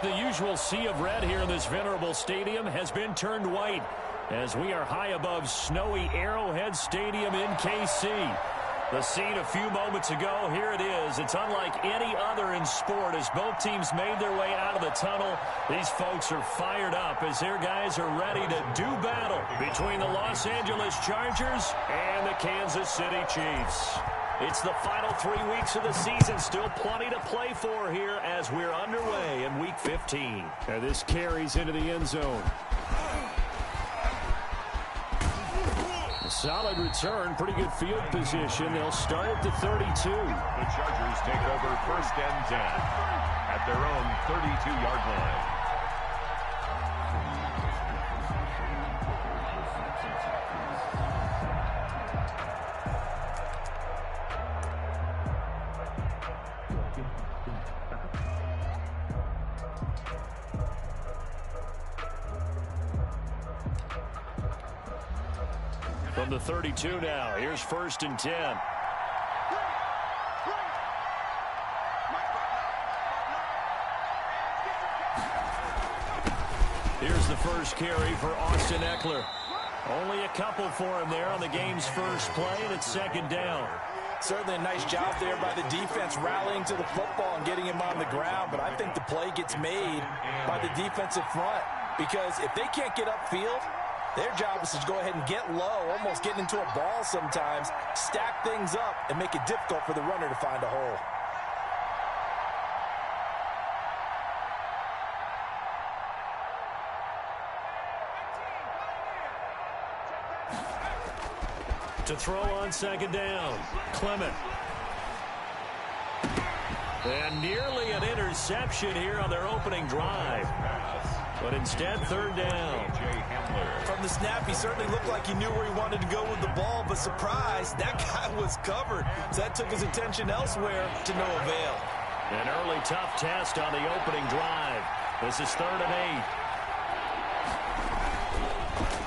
The usual sea of red here in this venerable stadium has been turned white as we are high above snowy Arrowhead Stadium in KC. The scene a few moments ago, here it is. It's unlike any other in sport as both teams made their way out of the tunnel. These folks are fired up as their guys are ready to do battle between the Los Angeles Chargers and the Kansas City Chiefs. It's the final 3 weeks of the season. Still plenty to play for here as we're underway in Week 15. And this carries into the end zone. A solid return, pretty good field position. They'll start at the 32. The Chargers take over 1st and 10 at their own 32-yard line. From the 32 now, here's 1st and 10. Here's the first carry for Austin Ekeler. Only a couple for him there on the game's first play, and it's 2nd down. Certainly a nice job there by the defense rallying to the football and getting him on the ground, but I think the play gets made by the defensive front because if they can't get upfield, their job is to go ahead and get low, almost get into a ball sometimes, stack things up, and make it difficult for the runner to find a hole. To throw on 2nd down, Clement. And nearly an interception here on their opening drive. But instead, 3rd down. From the snap, he certainly looked like he knew where he wanted to go with the ball, but surprise, that guy was covered. So that took his attention elsewhere to no avail. An early tough test on the opening drive. This is 3rd and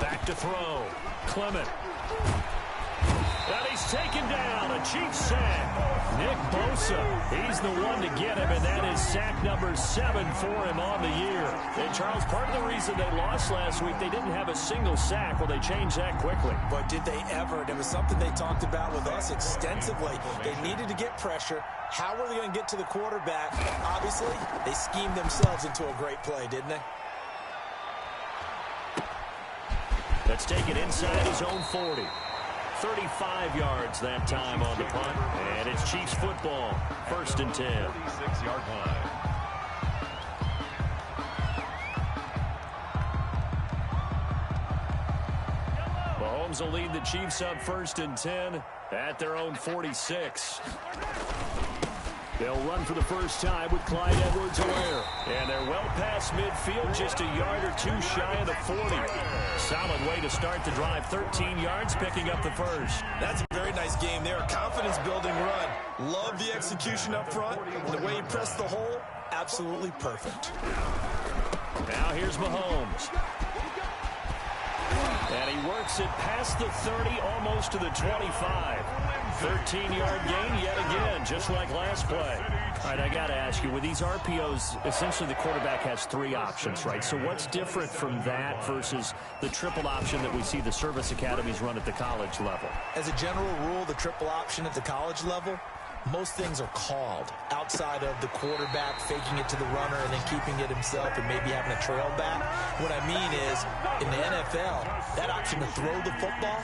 8. Back to throw. Clement. And he's taken down. A Chiefs sack. Nick Bosa, he's the one to get him, and that is sack number 7 for him on the year. And, Charles, part of the reason they lost last week, they didn't have a single sack. Well, they changed that quickly. But did they ever? It was something they talked about with us extensively. They needed to get pressure. How were they going to get to the quarterback? Obviously, they schemed themselves into a great play, didn't they? Let's take it inside his own 40. 35 yards that time on the punt. And it's Chiefs football. 1st and 10. 36-yard line. Mahomes will lead the Chiefs up 1st and 10 at their own 46. They'll run for the first time with Clyde Edwards-Helaire. And they're well past midfield, just a yard or two shy of the 40. Solid way to start the drive. 13 yards, picking up the first. That's a very nice game there. A confidence-building run. Love the execution up front. And the way he pressed the hole, absolutely perfect. Now here's Mahomes. And he works it past the 30, almost to the 25. 13-yard gain yet again, just like last play. All right, I got to ask you, with these RPOs, essentially the quarterback has 3 options, right? So what's different from that versus the triple option that we see the service academies run at the college level? As a general rule, the triple option at the college level, most things are called outside of the quarterback faking it to the runner and then keeping it himself and maybe having a trail back. What I mean is, in the NFL, that option to throw the football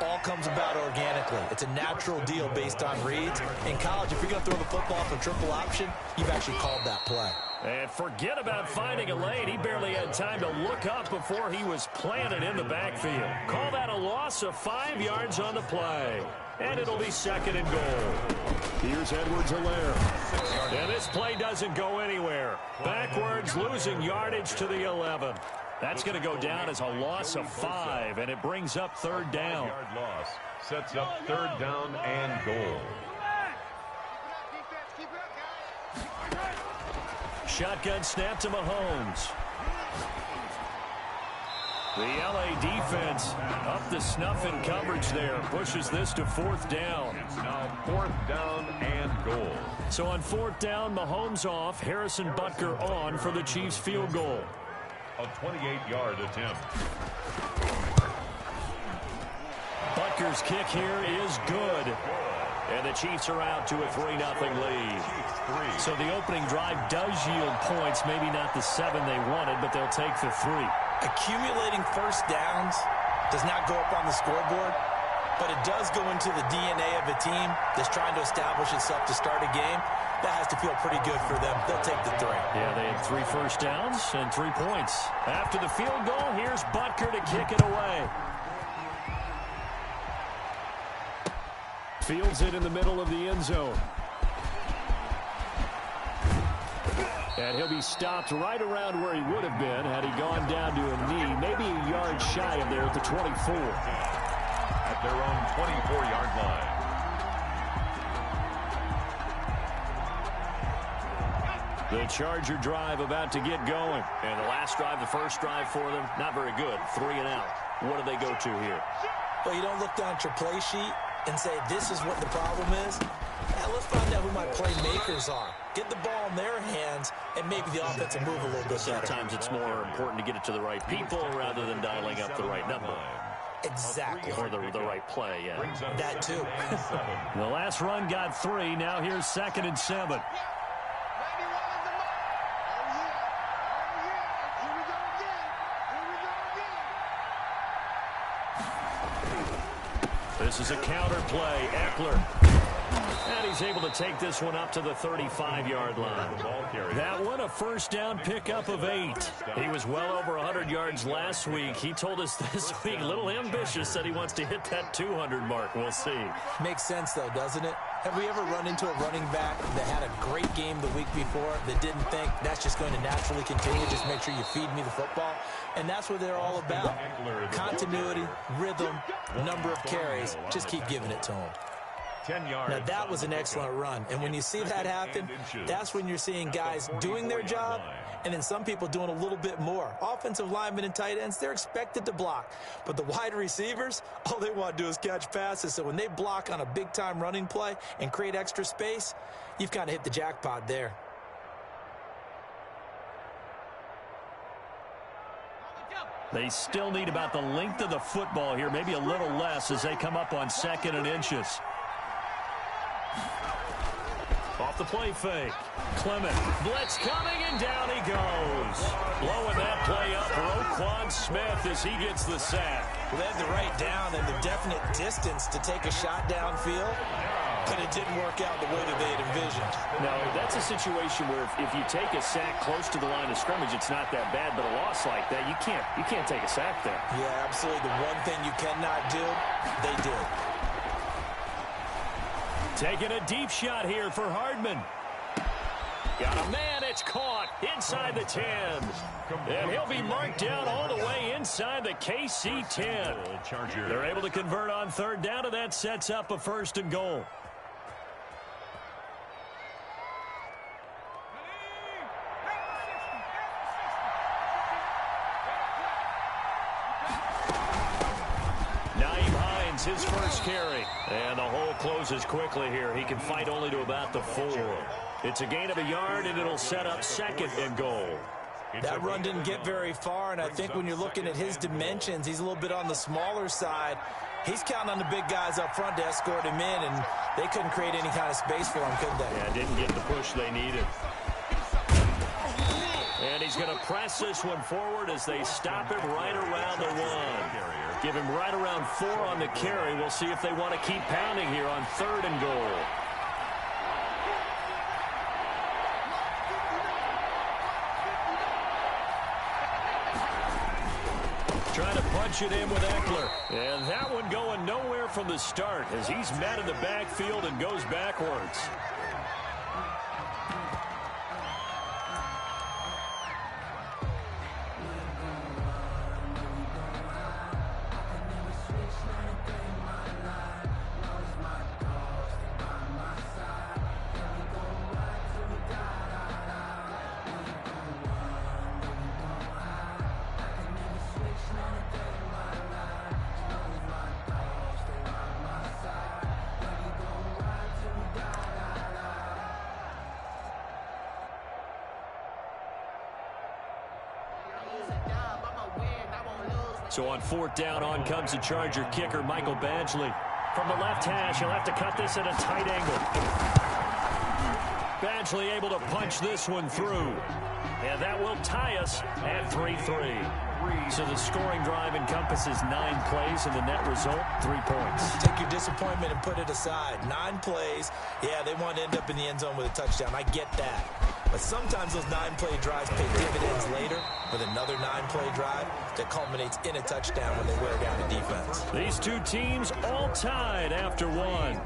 all comes about organically. It's a natural deal based on reads. In college, if you're going to throw the football for triple option, you've actually called that play. And forget about finding a lane. He barely had time to look up before he was planted in the backfield. Call that a loss of 5 yards on the play. And it'll be 2nd and goal. Here's Edwards-Helaire. And this play doesn't go anywhere. Backwards, losing yardage to the 11. That's going to go down as a loss of 5, and it brings up 3rd down. Yard loss sets up 3rd down and goal. Shotgun snap to Mahomes. The LA defense up to snuff in coverage there. Pushes this to 4th down. It's now 4th down and goal. So on 4th down, Mahomes off. Harrison Butker on for the Chiefs field goal. A 28-yard attempt. Butker's kick here is good. And the Chiefs are out to a 3-0 lead. So the opening drive does yield points. Maybe not the 7 they wanted, but they'll take the 3. Accumulating first downs does not go up on the scoreboard, but it does go into the DNA of a team that's trying to establish itself to start a game. That has to feel pretty good for them. They'll take the 3. Yeah, they had 3 first downs and 3 points. After the field goal, here's Butker to kick it away. Fields it in the middle of the end zone. And he'll be stopped right around where he would have been had he gone down to a knee, maybe a yard shy of there at the 24. At their own 24-yard line. The Charger drive about to get going. And the last drive, the first drive for them, not very good. 3 and out. What do they go to here? Well, you don't look down at your play sheet and say, this is what the problem is. Now let's find out who my playmakers are. Get the ball in their hands, and maybe the offense will move a little bit better. Sometimes it's more important to get it to the right people rather than dialing up the right number. Exactly. Or the right play, yeah. That too. The last run got 3. Now here's 2nd and 7. This is a counter play. Eckler. And he's able to take this one up to the 35-yard line. That one, a first down pickup of 8. He was well over 100 yards last week. He told us this week, a little ambitious, said he wants to hit that 200 mark. We'll see. Makes sense, though, doesn't it? Have we ever run into a running back that had a great game the week before that didn't think that's just going to naturally continue? Just make sure you feed me the football. And that's what they're all about. Continuity, rhythm, number of carries. Just keep giving it to them. 10 yards. Now, that was an excellent run. And when you see that happen, that's when you're seeing guys doing their job and then some people doing a little bit more. Offensive linemen and tight ends, they're expected to block. But the wide receivers, all they want to do is catch passes. So when they block on a big-time running play and create extra space, you've kind of hit the jackpot there. They still need about the length of the football here, maybe a little less as they come up on 2nd and inches. Off the play fake. Clement. Blitz coming, and down he goes. Blowing that play up for Roquan Smith as he gets the sack. Well, they had the right down and the definite distance to take a shot downfield, but it didn't work out the way that they had envisioned. No, that's a situation where if you take a sack close to the line of scrimmage, it's not that bad, but a loss like that, you can't take a sack there. Yeah, absolutely. The one thing you cannot do, they did. Taking a deep shot here for Hardman. Got a man, it's caught inside the 10. And he'll be marked down all the way inside the KC 10. They're able to convert on 3rd down, and that sets up a 1st and goal. His first carry. And the hole closes quickly here. He can fight only to about the 4. It's a gain of a yard, and it'll set up 2nd and goal. That run didn't get very far, and I think when you're looking at his dimensions, he's a little bit on the smaller side. He's counting on the big guys up front to escort him in, and they couldn't create any kind of space for him, could they? Yeah, didn't get the push they needed. And he's going to press this one forward as they stop him right around the 1. Give him right around 4 on the carry. We'll see if they want to keep pounding here on 3rd and goal. Trying to punch it in with Eckler. And that one going nowhere from the start as he's met in the backfield and goes backwards. So on 4th down, on comes the Charger kicker, Michael Badgley. From the left hash, he'll have to cut this at a tight angle. Badgley able to punch this one through. And that will tie us at 3-3. So the scoring drive encompasses 9 plays, and the net result, 3 points. Take your disappointment and put it aside. 9 plays, yeah, they want to end up in the end zone with a touchdown. I get that. But sometimes those 9-play drives pay dividends later with another 9-play drive that culminates in a touchdown when they wear down the defense. These two teams all tied after one.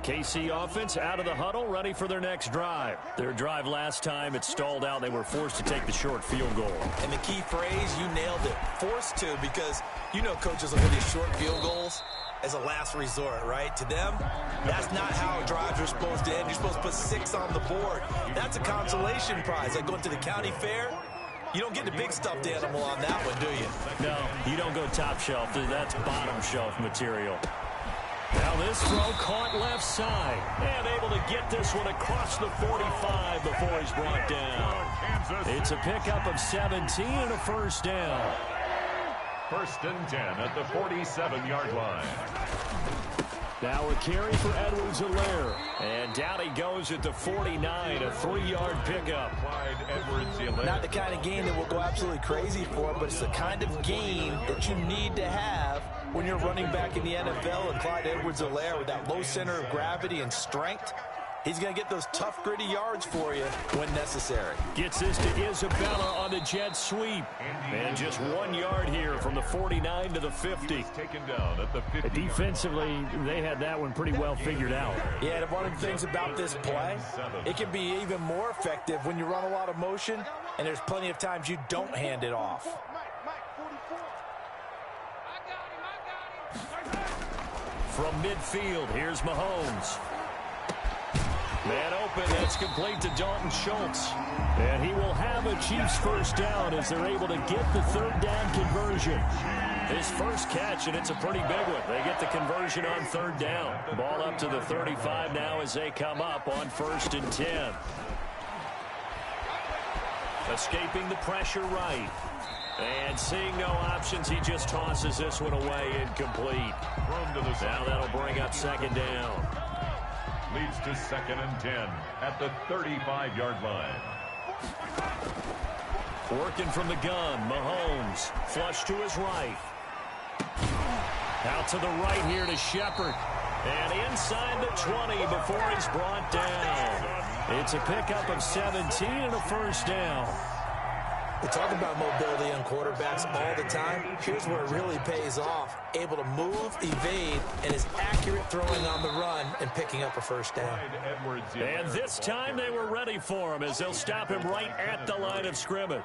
KC offense out of the huddle, ready for their next drive. Their drive last time, it stalled out. They were forced to take the short field goal. And the key phrase, you nailed it, forced to, because you know coaches look at these short field goals as a last resort, right? To them, that's not how drives are supposed to end. You're supposed to put 6 on the board. That's a consolation prize. Like going to the county fair, you don't get the big stuffed animal on that one, do you? No, you don't go top shelf. That's bottom shelf material. Now this throw caught left side. And able to get this one across the 45 before he's brought down. It's a pickup of 17 and a first down. 1st and 10 at the 47-yard line. Now a carry for Edwards-Helaire. And down he goes at the 49, a 3-yard pickup. Not the kind of game that we'll go absolutely crazy for, but it's the kind of game that you need to have when you're running back in the NFL. And Clyde Edwards-Helaire, with that low center of gravity and strength, he's going to get those tough, gritty yards for you when necessary. Gets this to Isabella on the jet sweep. And just 1 yard here from the 49 to the 50. Taken down at the 50. Defensively, they had that one pretty well figured out. Yeah, and one of the things about this play, it can be even more effective when you run a lot of motion, and there's plenty of times you don't hand it off. From midfield, here's Mahomes. Man open, that's complete to Dalton Schultz. And he will have a Chiefs first down as they're able to get the 3rd down conversion. His first catch, and it's a pretty big one. They get the conversion on 3rd down. Ball up to the 35 now as they come up on 1st and 10. Escaping the pressure right. And seeing no options, he just tosses this one away, incomplete. Now that'll bring up 2nd down. Leads to 2nd and 10 at the 35-yard line. Working from the gun, Mahomes. Flush to his right. Out to the right here to Shepard. And inside the 20 before he's brought down. It's a pickup of 17 and a first down. We talk about mobility on quarterbacks all the time. Here's where it really pays off. Able to move, evade, and is accurate throwing on the run and picking up a first down. And this time they were ready for him as they'll stop him right at the line of scrimmage.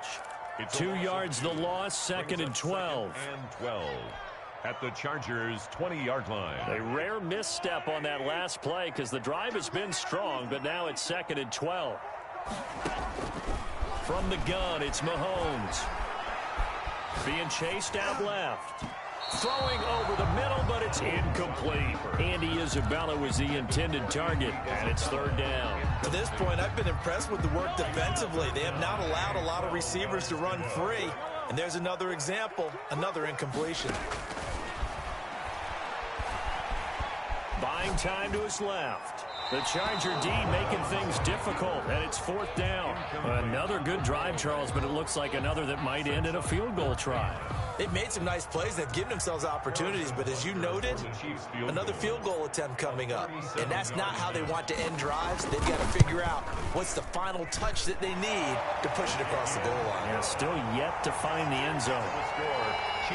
2 yards the loss, 2nd and 12. And 12 at the Chargers' 20-yard line. A rare misstep on that last play because the drive has been strong, but now it's 2nd and 12. From the gun, it's Mahomes. Being chased out left. Throwing over the middle, but it's incomplete. Andy Isabella was the intended target, and it's 3rd down. To this point, I've been impressed with the work defensively. They have not allowed a lot of receivers to run free. And there's another example, another incompletion. Buying time to his left. The Charger D making things difficult, and it's 4th down. Another good drive, Charles, but it looks like another that might end in a field goal try. They've made some nice plays. They've given themselves opportunities, but as you noted, another field goal attempt coming up. And that's not how they want to end drives. They've got to figure out what's the final touch that they need to push it across the goal line. Yeah, still yet to find the end zone.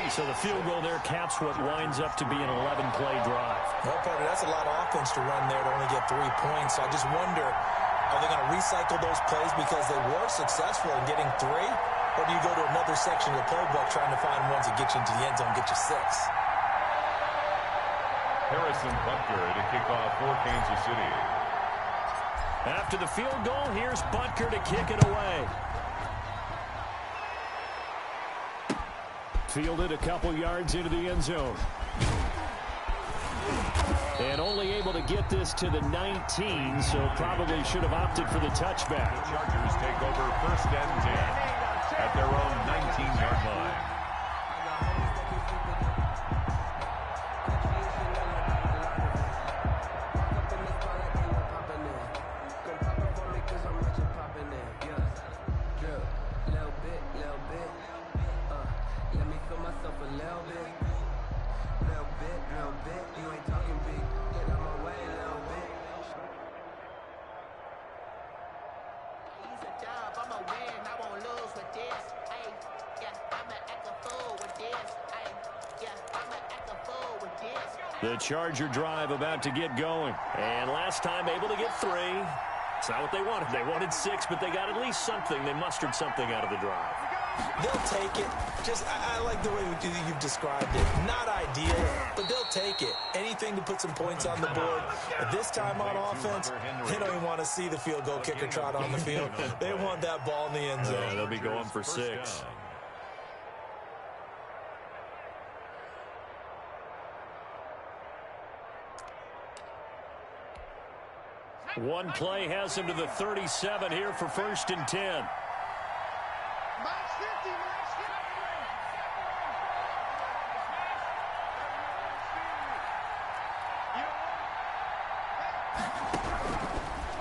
So the field goal there caps what winds up to be an 11-play drive. Well, partner, that's a lot of offense to run there to only get 3 points. So I just wonder, are they going to recycle those plays because they were successful in getting 3? Or do you go to another section of the playbook trying to find ones that get you into the end zone, get you 6? Harrison Butker to kick off for Kansas City. After the field goal, here's Butker to kick it away. Fielded a couple yards into the end zone. And only able to get this to the 19, so probably should have opted for the touchback. The Chargers take over first and 10 at their own 19-yard line. The Charger drive about to get going. And last time able to get 3. It's not what they wanted. They wanted 6, but they got at least something. They mustered something out of the drive. They'll take it. I like the way you've described it. Not ideal, but they'll take it. Anything to put some points on the board. But this time on offense, they don't even want to see the field goal kicker trot on the field. They want that ball in the end zone. Yeah, they'll be going for 6. One play has him to the 37 here for first and 10.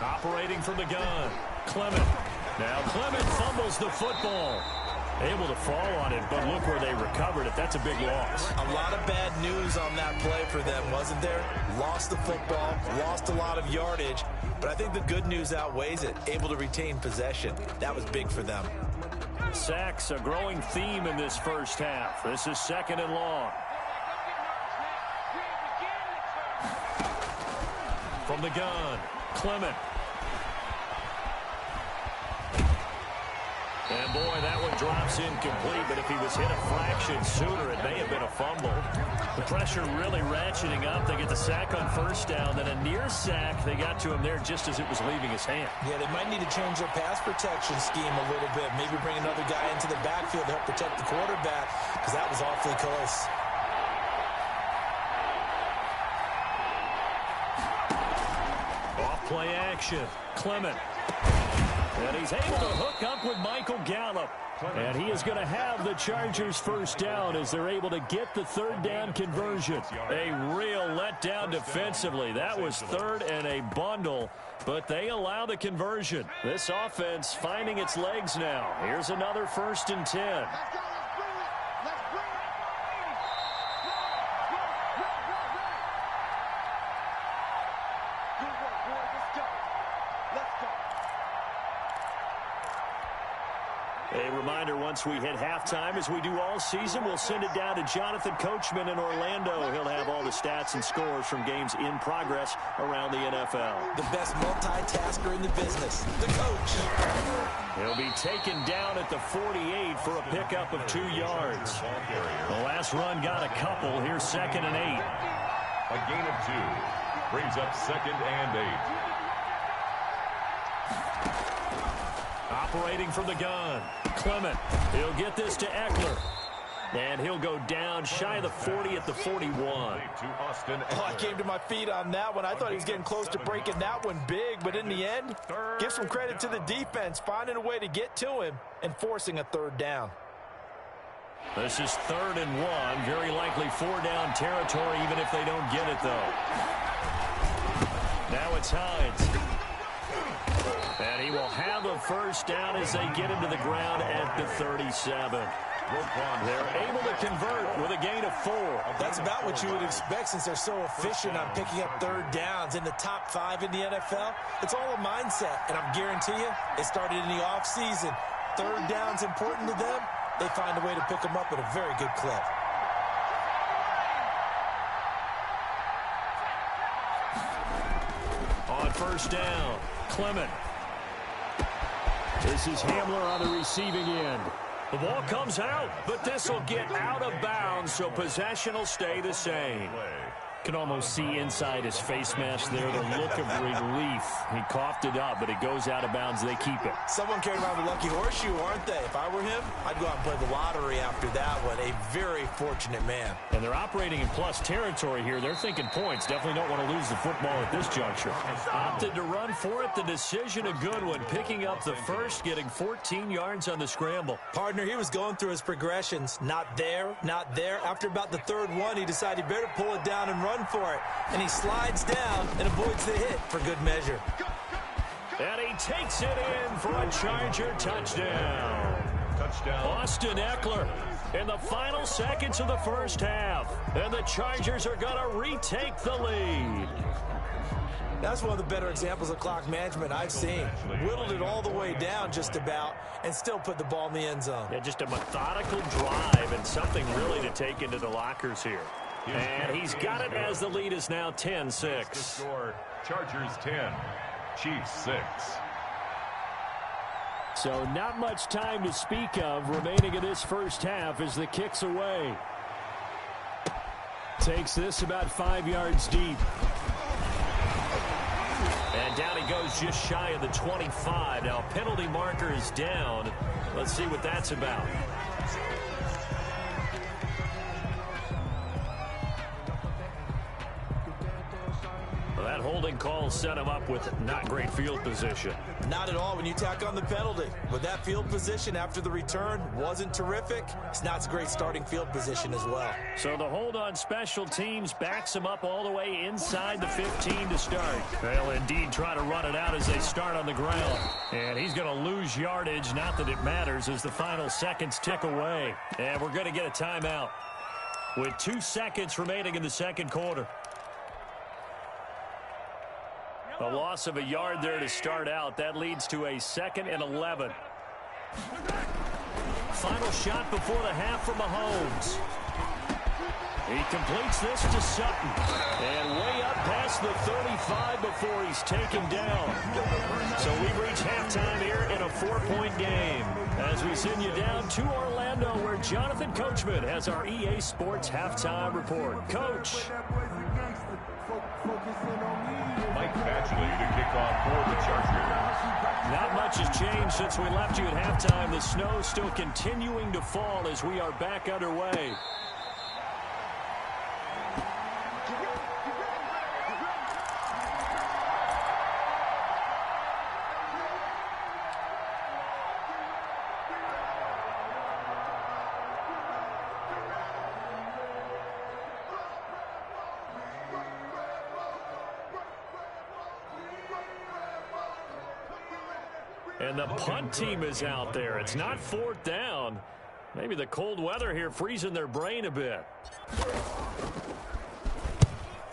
Operating from the gun, Clement. Now Clement fumbles the football. Able to fall on it, but look where they recovered it. That's a big loss. A lot of bad news on that play for them, wasn't there? Lost the football, lost a lot of yardage, but I think the good news outweighs it. Able to retain possession. That was big for them. Sacks, a growing theme in this first half. This is 2nd and long. From the gun, Clement. And boy, that one drops incomplete, but if he was hit a fraction sooner, it may have been a fumble. The pressure really ratcheting up. They get the sack on first down, then a near sack. They got to him there just as it was leaving his hand. Yeah, they might need to change their pass protection scheme a little bit. Maybe bring another guy into the backfield to help protect the quarterback, because that was awfully close. Off play action, Clement. And he's able to hook up with Michael Gallup. And he is going to have the Chargers first down as they're able to get the 3rd down conversion. A real letdown defensively. That was 3rd and a bundle, but they allow the conversion. This offense finding its legs now. Here's another 1st and 10. A reminder, once we hit halftime, as we do all season, we'll send it down to Jonathan Coachman in Orlando. He'll have all the stats and scores from games in progress around the NFL. The best multitasker in the business, the coach. He'll be taken down at the 48 for a pickup of 2 yards. The last run got a couple. Here's 2nd and 8. A gain of 2 brings up 2nd and 8. Operating from the gun, Clement. He'll get this to Eckler. And he'll go down shy of the 40 at the 41. Oh, I came to my feet on that one. I thought he was getting close to breaking that one big, but in the end, give some credit to the defense, finding a way to get to him and forcing a 3rd down. This is 3rd and 1. Very likely 4-down territory, even if they don't get it, though. Now it's Hines. And he will have a first down as they get into the ground at the 37. They're able to convert with a gain of 4. That's about what you would expect since they're so efficient on picking up 3rd downs in the top 5 in the NFL. It's all a mindset, and I'm guarantee you, it started in the offseason. 3rd down's important to them. They find a way to pick them up at a very good clip. On first down, Clement. This is Hamler on the receiving end. The ball comes out, but this will get out of bounds, so possession will stay the same. Can almost see inside his face mask there, the look of relief. He coughed it up, but it goes out of bounds. They keep it. Someone carried around the lucky horseshoe, aren't they? If I were him, I'd go out and play the lottery after that one. A very fortunate man. And they're operating in plus territory here. They're thinking points. Definitely don't want to lose the football at this juncture. Opted to run for it. The decision a good one. Picking up the first, getting 14 yards on the scramble. Partner, he was going through his progressions. Not there, not there. After about the third one, he decided he better pull it down and run for it. And he slides down and avoids the hit for good measure. And he takes it in for a Charger touchdown. Austin Ekeler in the final seconds of the first half. And the Chargers are going to retake the lead. That's one of the better examples of clock management I've seen. Whittled it all the way down just about and still put the ball in the end zone. Yeah, just a methodical drive and something really to take into the lockers here. And he's got it as the lead is now 10-6. Score, Chargers 10, Chiefs 6. So not much time to speak of remaining in this first half as the kick's away. Takes this about 5 yards deep. And down he goes just shy of the 25. Now penalty marker is down. Let's see what that's about. Well, that holding call set him up with not great field position. Not at all when you tack on the penalty. But that field position after the return wasn't terrific. It's not a great starting field position as well. So the hold on special teams backs him up all the way inside the 15 to start. They'll indeed try to run it out as they start on the ground. And he's going to lose yardage. Not that it matters as the final seconds tick away. And we're going to get a timeout with 2 seconds remaining in the second quarter. A loss of a yard there to start out. That leads to a 2nd and 11. Final shot before the half from Mahomes. He completes this to Sutton. And way up past the 35 before he's taken down. So we've reached halftime here in a 4-point game. As we send you down to Orlando where Jonathan Coachman has our EA Sports halftime report. Coach. Mike Badgley to kick off for the Chargers. Not much has changed since we left you at halftime. The snow still continuing to fall as we are back underway. And the punt team is out there. It's not 4th down. Maybe the cold weather here freezing their brain a bit.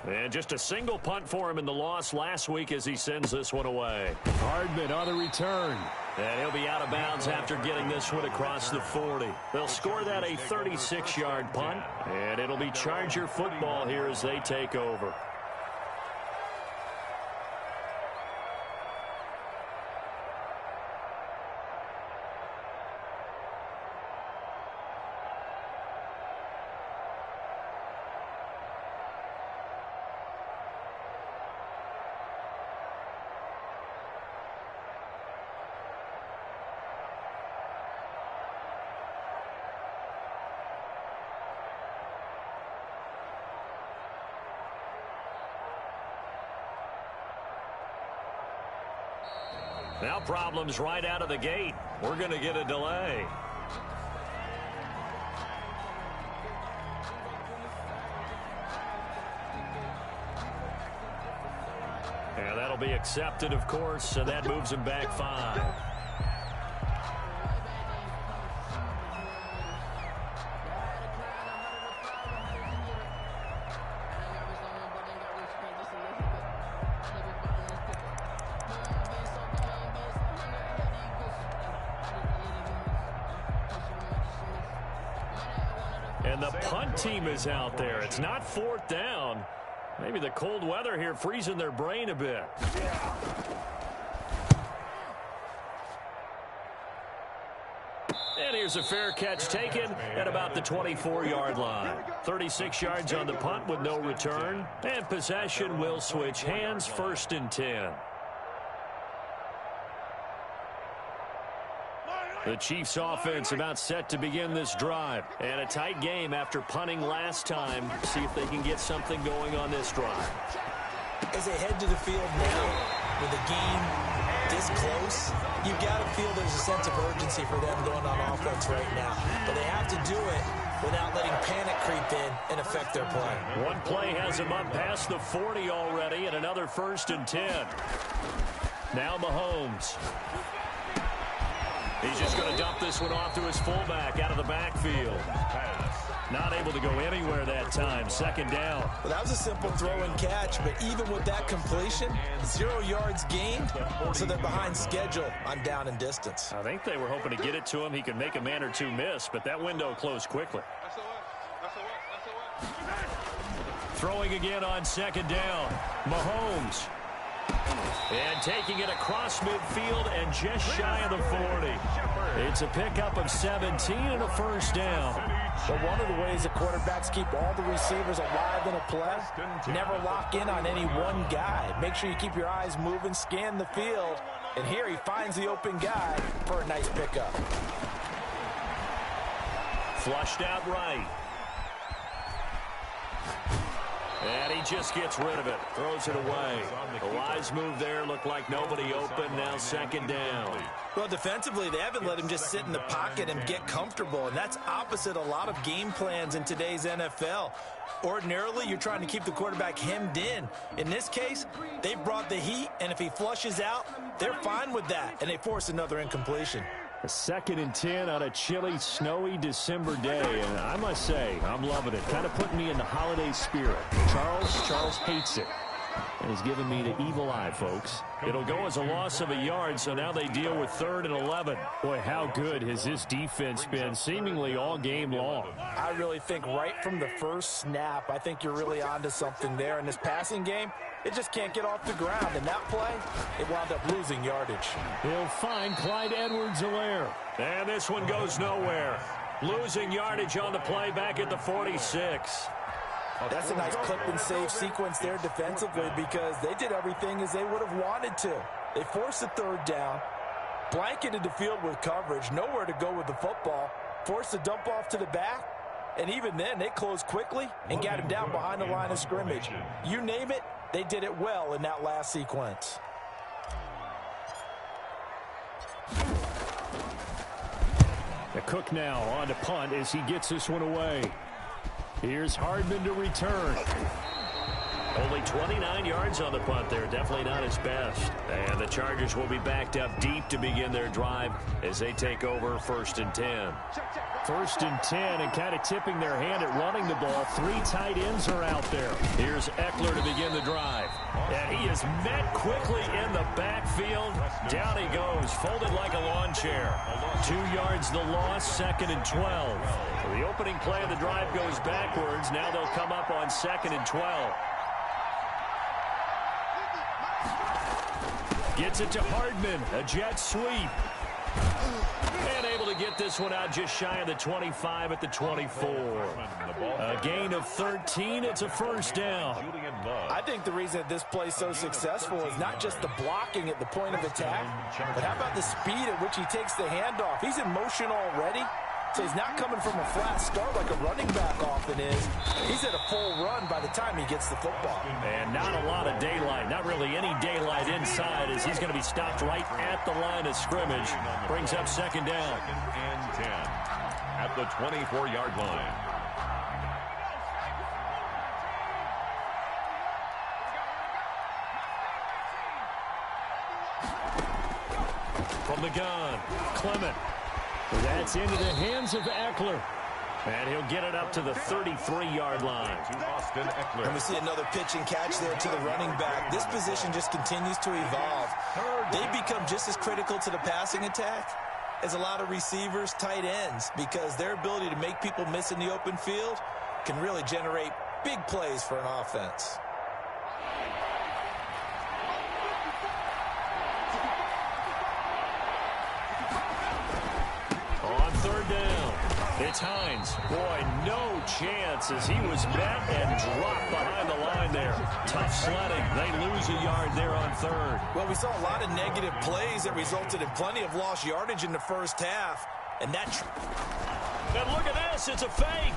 And just a single punt for him in the loss last week as he sends this one away. Hardman on the return. And he'll be out of bounds after getting this one across the 40. They'll score that a 36-yard punt. And it'll be Charger football here as they take over. Now problems right out of the gate. We're going to get a delay. And that'll be accepted, of course, and that moves him back 5. And the punt team is out there. It's not 4th down. Maybe the cold weather here freezing their brain a bit. And here's a fair catch taken at about the 24-yard line. 36 yards on the punt with no return. And possession will switch hands, 1st and 10. The Chiefs offense about set to begin this drive. And a tight game after punting last time. See if they can get something going on this drive. As they head to the field now with a game this close, you've got to feel there's a sense of urgency for them going on offense right now. But they have to do it without letting panic creep in and affect their play. One play has them up past the 40 already, and another 1st and 10. Now Mahomes. He's just going to dump this one off to his fullback out of the backfield. Not able to go anywhere that time. 2nd down. Well, that was a simple throw and catch, but even with that completion, 0 yards gained, so they're behind schedule on down and distance. I think they were hoping to get it to him. He could make a man or two miss, but that window closed quickly. Throwing again on 2nd down. Mahomes. And taking it across midfield and just shy of the 40. It's a pickup of 17 and a 1st down. But one of the ways that quarterbacks keep all the receivers alive in a play, never lock in on any one guy. Make sure you keep your eyes moving, scan the field, and here he finds the open guy for a nice pickup. Flushed out right. And he just gets rid of it. Throws it away. A wise move there. Looked like nobody open. Now 2nd down. Well, defensively, they haven't let him just sit in the pocket and get comfortable. And that's opposite a lot of game plans in today's NFL. Ordinarily, you're trying to keep the quarterback hemmed in. In this case, they brought the heat. And if he flushes out, they're fine with that. And they force another incompletion. A 2nd and 10 on a chilly, snowy December day. And I must say, I'm loving it. Kind of putting me in the holiday spirit. Charles hates it. And he's giving me the evil eye, folks. It'll go as a loss of a yard, so now they deal with 3rd and 11. Boy, how good has this defense been seemingly all game long? I really think right from the first snap, I think you're really onto something there. In this passing game, it just can't get off the ground. And that play, it wound up losing yardage. He'll find Clyde Edwards-Helaire. And this one goes nowhere. Losing yardage on the play back at the 46. That's a nice clip and save sequence there defensively because they did everything as they would have wanted to. They forced the 3rd down, blanketed the field with coverage, nowhere to go with the football, forced the dump off to the back, and even then they closed quickly and got him down behind the line of scrimmage. You name it, they did it well in that last sequence. The Cook now on to punt as he gets this one away. Here's Hardman to return. Only 29 yards on the punt there. Definitely not his best. And the Chargers will be backed up deep to begin their drive as they take over 1st and 10. 1st and 10 and kind of tipping their hand at running the ball. 3 tight ends are out there. Here's Eckler to begin the drive. And he is met quickly in the backfield. Down he goes, folded like a lawn chair. 2 yards the loss, 2nd and 12. So the opening play of the drive goes backwards. Now they'll come up on 2nd and 12. Gets it to Hardman, a jet sweep. And able to get this one out just shy of the 25 at the 24. A gain of 13, it's a 1st down. I think the reason that this play is so successful is not just the blocking at the point of attack, but how about the speed at which he takes the handoff? He's in motion already. So he's not coming from a flat start like a running back often is. He's at a full run by the time he gets the football. And not a lot of daylight, not really any daylight inside as he's going to be stopped right at the line of scrimmage. Brings up 2nd down. 2nd and 10 at the 24-yard line. From the gun, Clement. That's into the hands of Eckler. And he'll get it up to the 33-yard line. And we see another pitch and catch there to the running back. This position just continues to evolve. They become just as critical to the passing attack as a lot of receivers, tight ends, because their ability to make people miss in the open field can really generate big plays for an offense. On It's Hines. Boy, no chance as he was met and dropped behind the line there. Tough sledding. They lose a yard there on third. Well, we saw a lot of negative plays that resulted in plenty of lost yardage in the first half. And that... And look at this. It's a fake.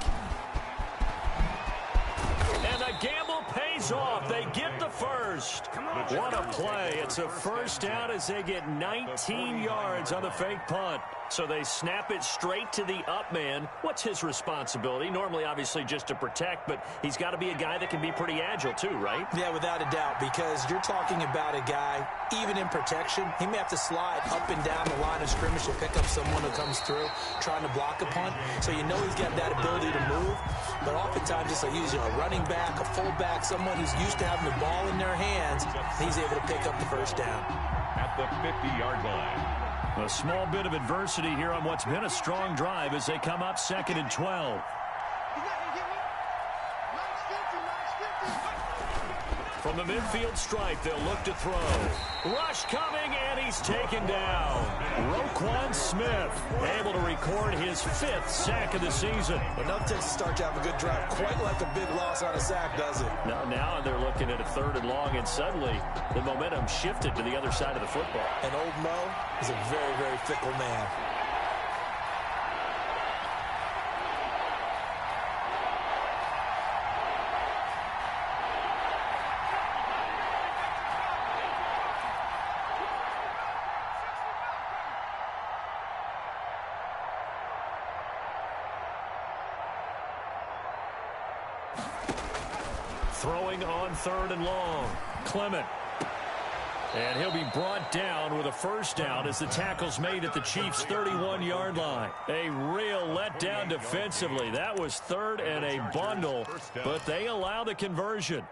And the gamble pays off. They get the first. What a play. It's a first down as they get 19 yards on the fake punt. So they snap it straight to the up man. What's his responsibility? Normally, obviously, just to protect, but he's got to be a guy that can be pretty agile too, right? Yeah, without a doubt, because you're talking about a guy, even in protection, he may have to slide up and down the line of scrimmage to pick up someone who comes through trying to block a punt. So you know he's got that ability to move, but oftentimes it's like using a running back, a fullback, someone who's used to having the ball in their hands, he's able to pick up the first down. At the 50-yard line. A small bit of adversity here on what's been a strong drive as they come up 2nd and 12. From the midfield stripe, they'll look to throw. Rush coming, and he's taken down. Roquan Smith able to record his 5th sack of the season. Enough to start to have a good drive, quite like a big loss on a sack, does it? Now they're looking at a 3rd and long, and suddenly the momentum shifted to the other side of the football. And old Mo is a very, very fickle man. Throwing on 3rd and long. Clement. And he'll be brought down with a first down as the tackle's made at the Chiefs' 31-yard line. A real letdown defensively. That was 3rd and a bundle, but they allow the conversion.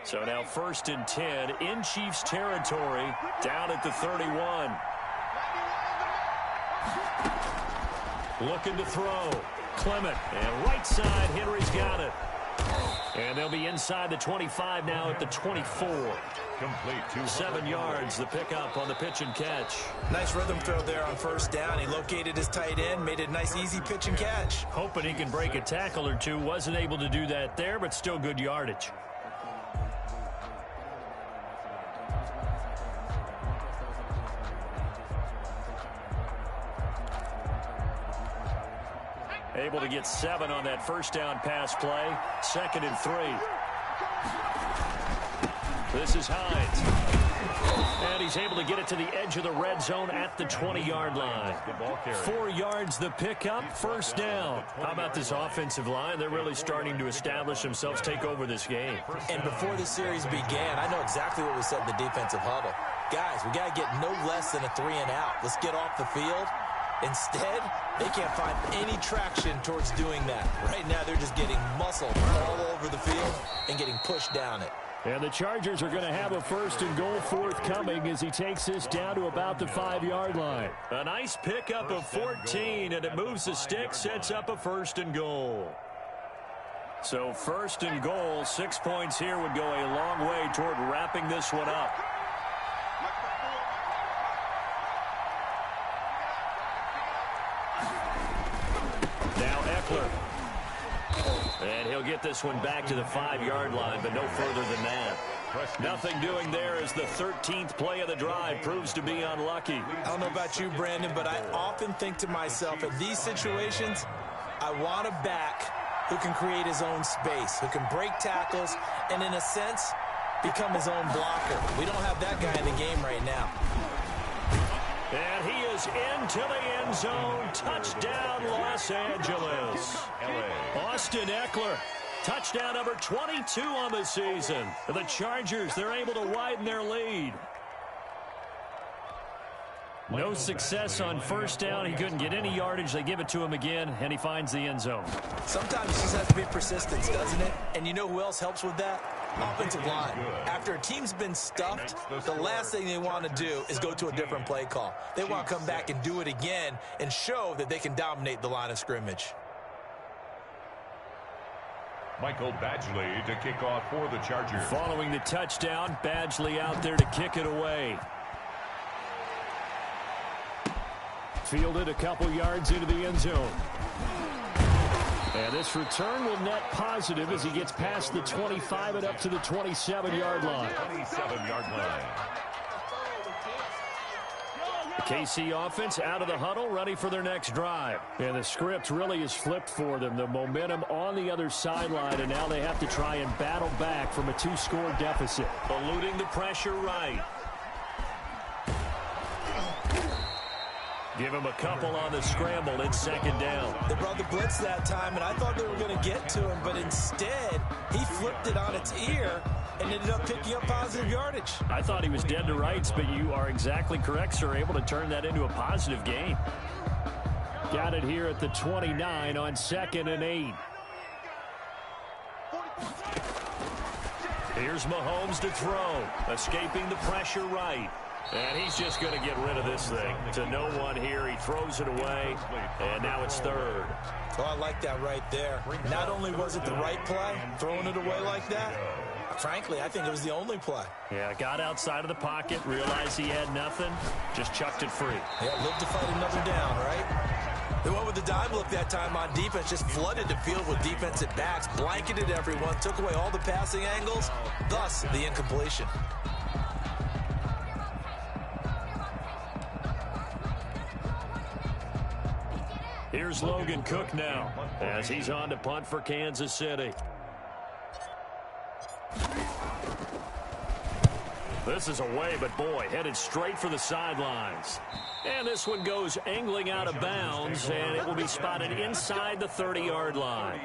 So now 1st and 10 in Chiefs territory, down at the 31. Looking to throw. Clement. And right side, Henry's got it. And they'll be inside the 25 now at the 24. Complete. 7 yards, the pickup on the pitch and catch. Nice rhythm throw there on first down. He located his tight end, made it a nice, easy pitch and catch. Hoping he can break a tackle or two. Wasn't able to do that there, but still good yardage. Able to get 7 on that first down pass play. 2nd and 3. This is Hines. And he's able to get it to the edge of the red zone at the 20-yard line. 4 yards the pickup, first down. How about this offensive line? They're really starting to establish themselves, take over this game. And before the series began, I know exactly what we said in the defensive huddle. Guys, we got to get no less than a 3 and out. Let's get off the field. Instead, they can't find any traction towards doing that. Right now, they're just getting muscled all over the field and getting pushed down it. And the Chargers are going to have a 1st and goal forthcoming as he takes this down to about the 5-yard line. A nice pickup of 14, and it moves the stick, sets up a 1st and goal. So 1st and goal, 6 points here would go a long way toward wrapping this one up. Now Eckler. And he'll get this one back to the 5-yard line, but no further than that. Nothing doing there as the 13th play of the drive proves to be unlucky. I don't know about you, Brandon, but I often think to myself, in these situations, I want a back who can create his own space, who can break tackles, and in a sense, become his own blocker. We don't have that guy in the game right now. And he is into the end zone. Touchdown, Los Angeles. Austin Eckler, touchdown number 22 on the season. The Chargers, they're able to widen their lead. No success on first down. He couldn't get any yardage. They give it to him again, and he finds the end zone. Sometimes it just has to be persistence, doesn't it? And you know who else helps with that? Offensive line. After a team's been stuffed, the last thing they want to do is go to a different play call. They want to come back and do it again and show that they can dominate the line of scrimmage. Michael Badgley to kick off for the Chargers. Following the touchdown, Badgley out there to kick it away. Fielded a couple yards into the end zone. And this return will net positive as he gets past the 25 and up to the 27-yard line. 27-yard line. The KC offense out of the huddle, ready for their next drive. And the script really is flipped for them. The momentum on the other sideline, and now they have to try and battle back from a 2-score deficit. Eluding the pressure right. Give him a couple on the scramble. It's second down. They brought the blitz that time, and I thought they were going to get to him, but instead, he flipped it on its ear and ended up picking up positive yardage. I thought he was dead to rights, but you are exactly correct, sir. Able to turn that into a positive gain. Got it here at the 29 on 2nd and 8. Here's Mahomes to throw. Escaping the pressure right. And he's just going to get rid of this thing. To no one here. He throws it away. And now it's third. Oh, I like that right there. Not only was it the right play, throwing it away like that, frankly, I think it was the only play. Yeah, got outside of the pocket, realized he had nothing, just chucked it free. Yeah, live to fight another down, right? They went with the dime look that time on defense, just flooded the field with defensive backs, blanketed everyone, took away all the passing angles, thus the incompletion. Here's Logan Cook now as he's on to punt for Kansas City. This is away, but boy, headed straight for the sidelines. And this one goes angling out of bounds, and it will be spotted inside the 30-yard line.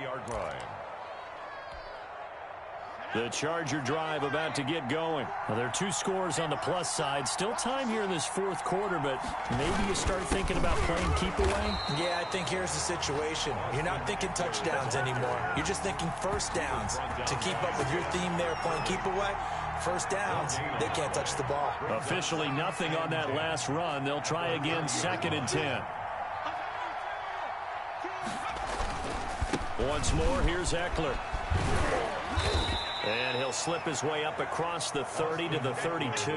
The Charger drive about to get going. Well, there are 2 scores on the plus side. Still time here in this 4th quarter, but maybe you start thinking about playing keep away? Yeah, I think here's the situation. You're not thinking touchdowns anymore. You're just thinking first downs. To keep up with your theme there, playing keep away, first downs, they can't touch the ball. Officially nothing on that last run. They'll try again, 2nd and 10. Once more, here's Eckler. And he'll slip his way up across the 30 to the 32.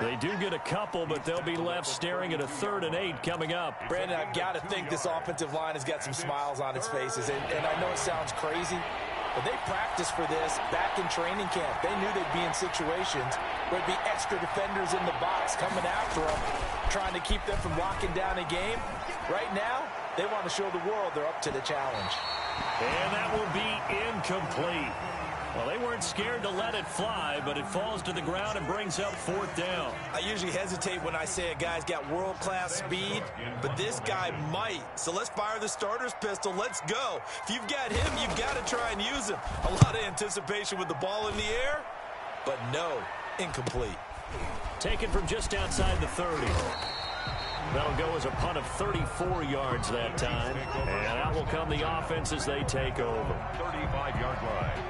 They do get a couple, but they'll be left staring at a 3rd and 8 coming up. Brandon, I've got to think this offensive line has got some smiles on its faces. And I know it sounds crazy, but they practiced for this back in training camp. They knew they'd be in situations where there'd be extra defenders in the box coming after them, trying to keep them from locking down a game. Right now, they want to show the world they're up to the challenge. And that will be incomplete. Well, they weren't scared to let it fly, but it falls to the ground and brings up 4th down. I usually hesitate when I say a guy's got world-class speed, but this guy might. So let's fire the starter's pistol. Let's go. If you've got him, you've got to try and use him. A lot of anticipation with the ball in the air, but no, incomplete. Taken from just outside the 30. That'll go as a punt of 34 yards that time. And out will come the offense as they take over. 35-yard line.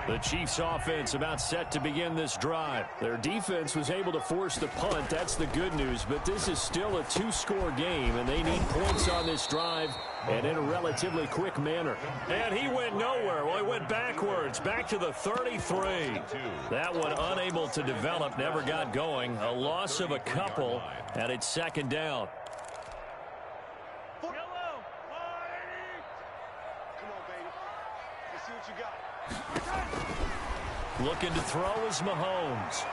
The Chiefs offense about set to begin this drive. Their defense was able to force the punt. That's the good news. But this is still a 2-score game, and they need points on this drive and in a relatively quick manner. And he went nowhere. Well, he went backwards, back to the 33. That one unable to develop, never got going. A loss of a couple, and it's 2nd down. Looking to throw is Mahomes.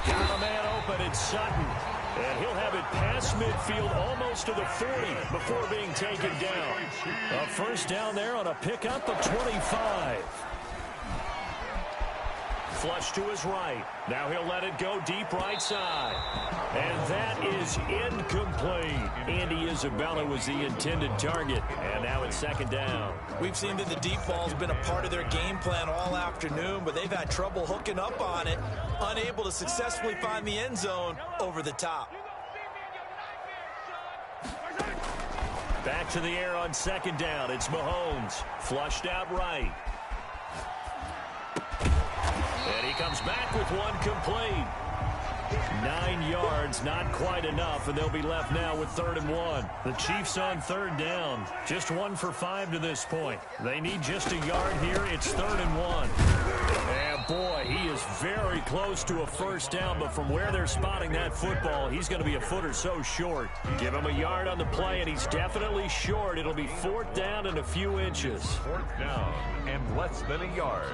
Got a man open, it's Sutton. And he'll have it past midfield almost to the 40 before being taken down. A 1st down there on a pickup of 25. Flush to his right. Now he'll let it go deep right side. And that is incomplete. Andy Isabella was the intended target. And now it's 2nd down. We've seen that the deep ball's been a part of their game plan all afternoon, but they've had trouble hooking up on it, unable to successfully find the end zone over the top. Back to the air on 2nd down. It's Mahomes. Flushed out right. And he comes back with one complete. 9 yards, not quite enough, and they'll be left now with 3rd and 1. The Chiefs on 3rd down. Just 1 for 5 to this point. They need just a yard here. It's 3rd and 1. And boy, he is very close to a first down, but from where they're spotting that football, he's going to be a foot or so short. Give him a yard on the play, and he's definitely short. It'll be 4th down and a few inches. 4th down and less than a yard.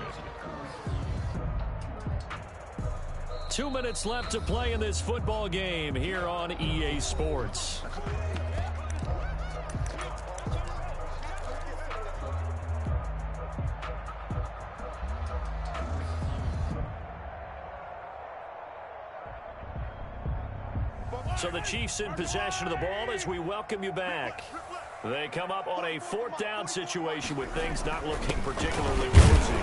2 minutes left to play in this football game here on EA Sports. So the Chiefs in possession of the ball as we welcome you back. They come up on a 4th down situation with things not looking particularly rosy.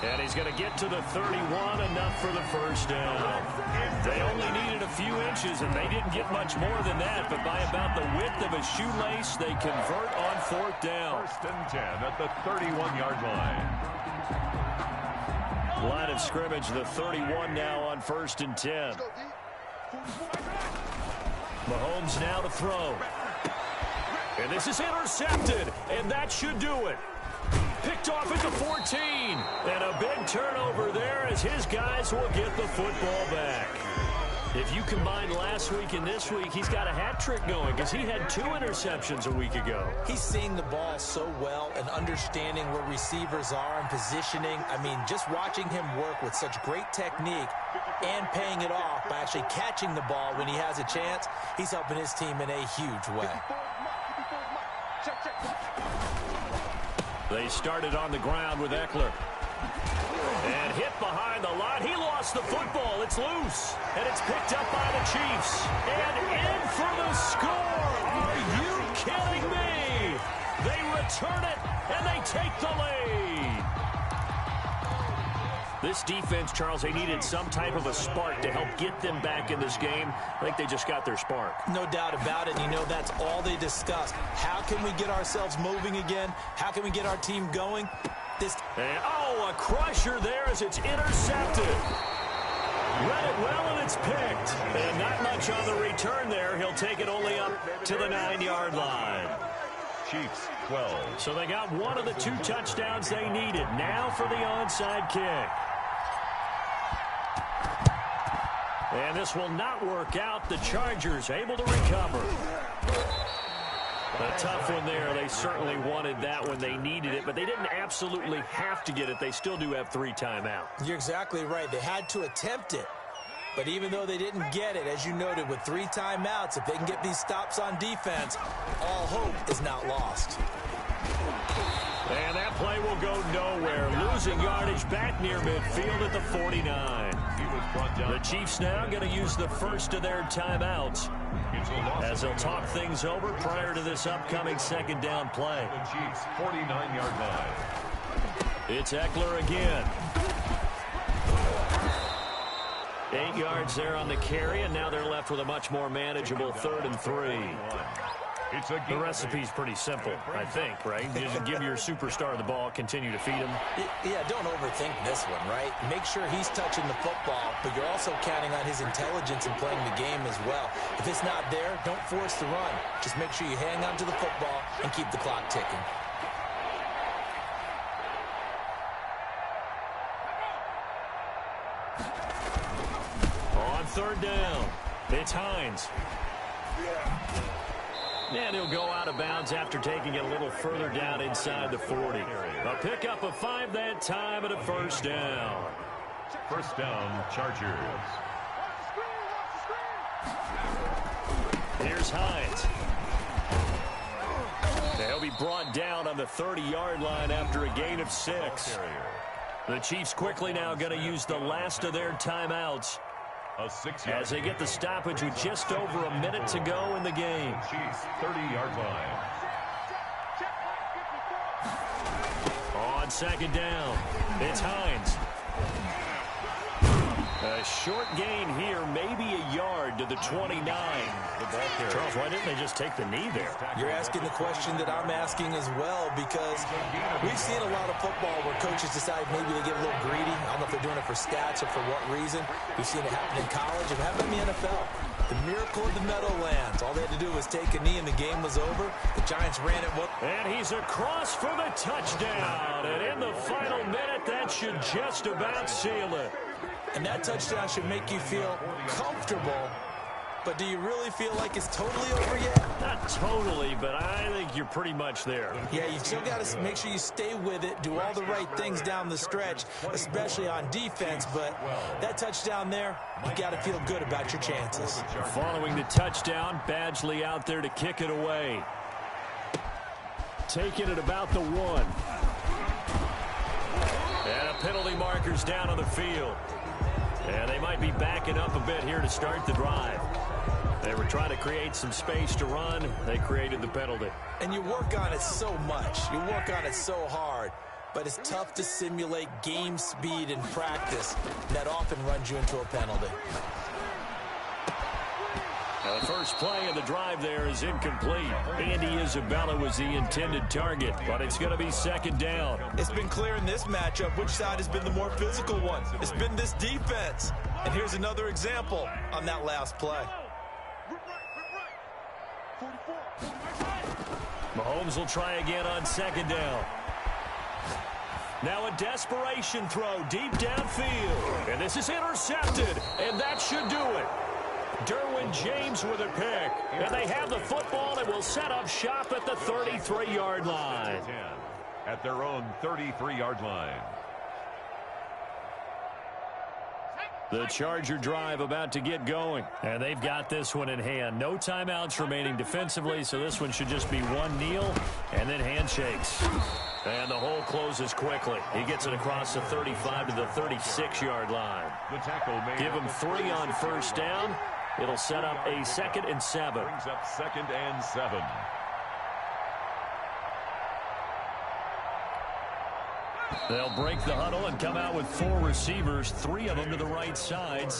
And he's going to get to the 31, enough for the first down. They only needed a few inches, and they didn't get much more than that. But by about the width of a shoelace, they convert on 4th down. 1st and 10 at the 31-yard line. Line of scrimmage, the 31 now on 1st and 10. Mahomes now to throw. And this is intercepted, and that should do it. Picked off at the 14. And a big turnover there as his guys will get the football back. If you combine last week and this week, he's got a hat trick going because he had 2 interceptions a week ago. He's seeing the ball so well and understanding where receivers are and positioning. I mean, just watching him work with such great technique and paying it off by actually catching the ball when he has a chance, he's helping his team in a huge way. They started on the ground with Eckler. And hit behind the line. He lost the football. It's loose. And it's picked up by the Chiefs. And in for the score. Are you kidding me? They return it, and they take the lead. This defense, Charles, they needed some type of a spark to help get them back in this game. I think they just got their spark. No doubt about it. You know, that's all they discussed. How can we get ourselves moving again? How can we get our team going? And, a crusher there as it's intercepted. Read it well, and it's picked. And not much on the return there. He'll take it only up to the 9-yard line. Chiefs 12. So they got one of the 2 touchdowns they needed. Now for the onside kick. And this will not work out. The Chargers able to recover. A tough one there. They certainly wanted that when they needed it, but they didn't absolutely have to get it. They still do have 3 timeouts. You're exactly right. They had to attempt it. But even though they didn't get it, as you noted, with 3 timeouts, if they can get these stops on defense, all hope is not lost. And that play will go nowhere. Losing yardage back near midfield at the 49. The Chiefs now going to use the first of their timeouts as they'll talk things over prior to this upcoming 2nd down play. The Chiefs 49-yard line. It's Eckler again. 8 yards there on the carry, and now they're left with a much more manageable 3rd and 3. The recipe's pretty simple, I think, right? You just give your superstar the ball, continue to feed him. Yeah, don't overthink this one, right? Make sure he's touching the football, but you're also counting on his intelligence in playing the game as well. If it's not there, don't force the run. Just make sure you hang on to the football and keep the clock ticking. On 3rd down, it's Hines. And he'll go out of bounds after taking it a little further down inside the 40. A pickup of 5 that time and a 1st down. 1st down, Chargers. Here's Hines. They'll be brought down on the 30-yard line after a gain of 6. The Chiefs quickly now going to use the last of their timeouts as they get the stoppage with just over a minute to go in the game. Chiefs 30-yard line. On 2nd down, it's Hines. A short gain here, maybe a yard to the 29. Charles, why didn't they just take the knee there? You're asking the question that I'm asking as well, because we've seen a lot of football where coaches decide maybe they get a little greedy. I don't know if they're doing it for stats or for what reason. We've seen it happen in college and happen in the NFL. The miracle of the Meadowlands. All they had to do was take a knee and the game was over. The Giants ran it. And he's across for the touchdown. And in the final minute, that should just about seal it. And that touchdown should make you feel comfortable. But do you really feel like it's totally over yet? Not totally, but I think you're pretty much there. Yeah, you still got to make sure you stay with it, do all the right things down the stretch, especially on defense. But that touchdown there, you got to feel good about your chances. Following the touchdown, Badgley out there to kick it away. Taking it about the 1. And a penalty marker's down on the field. And they might be backing up a bit here to start the drive. They were trying to create some space to run. They created the penalty. And you work on it so much. You work on it so hard. But it's tough to simulate game speed in practice. That often runs you into a penalty. The first play of the drive there is incomplete. Andy Isabella was the intended target, but it's going to be second down. It's been clear in this matchup which side has been the more physical one. It's been this defense. And here's another example on that last play. Mahomes will try again on second down. Now a desperation throw deep downfield. And this is intercepted, and that should do it. Derwin James with a pick. And they have the football and will set up shop at the 33-yard line. At their own 33-yard line. The Charger drive about to get going. And they've got this one in hand. No timeouts remaining defensively, so this one should just be one kneel and then handshakes. And the hole closes quickly. He gets it across the 35 to the 36-yard line. The tackle made. Give him 3 on first down. It'll set up a 2nd and 7. Brings up 2nd and 7. They'll break the huddle and come out with 4 receivers, 3 of them to the right side.